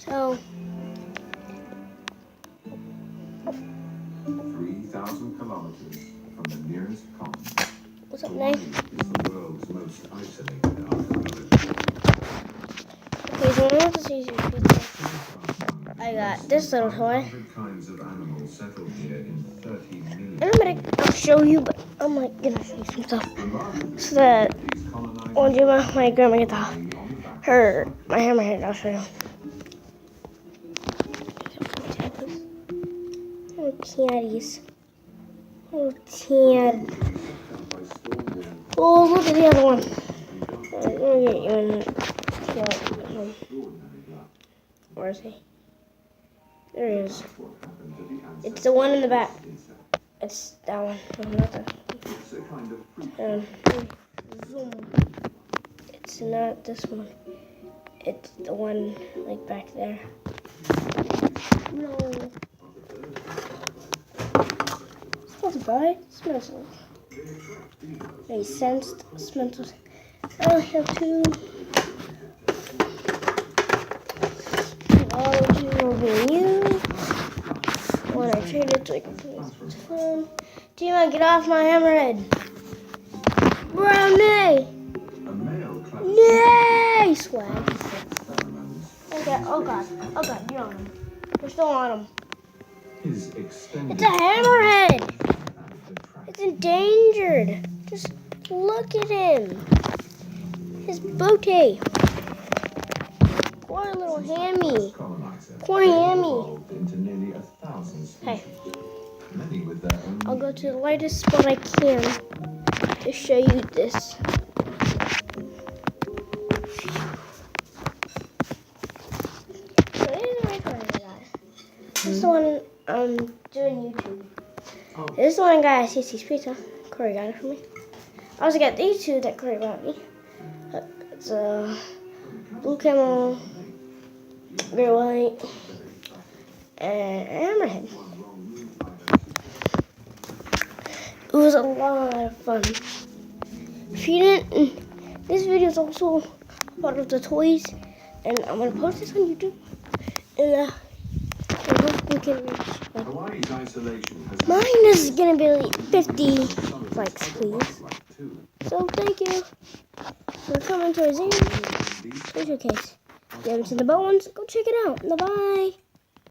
So 3,000 kilometers from the nearest continent. what's up, Hawaii Nay? is the world's most isolated archipelago. Okay, so I want to see your pizza. I got this little toy. 500 kinds of animals settled here in 30 million. I'll show you, but I'm like gonna show you some stuff. So that These colonizers when my grandma gets off lay on the back my hammerhead, I'll show you. Little caddies. Little tad. by storm. Oh, look at the other one. I'm gonna get you in. Where is he? There he is. It's the one in the back. It's that one. No, not that. It's a kind of fruit. Zoom. It's not this one. It's the one like back there. No. Smells good. Smells like. They sensed. Smells. I have two. All of you will be used. When I trade it to a phone. Do you want to get off my hammerhead? Brownie! A male class Yay! Swag. pheromones. Okay, oh god, you're on him. We're still on him. His extended It's a hammerhead! and It's endangered. Just look at him. His booty. Poor little hammy. colonizer. Poor hammy. Evolved into nearly 1,000 species. Hey. Many with their own. I'll go to the lightest spot I can to show you this. So this is the record I got. This is the one I'm doing YouTube. Oh. This is the one I got at CC's Pizza. Corey got it for me. I also got these two that Corey bought me. It's a blue camel, gray white, and hammerhead. It was a lot of fun. If you didn't, this video is also part of the toys, and I'm gonna post this on YouTube. And I hope you can reach. Hawaii's isolation has Mine is gonna be like 50 likes, please. So thank you for coming to our Zane Treasure Case. If you haven't seen the bones, go check it out. Bye bye.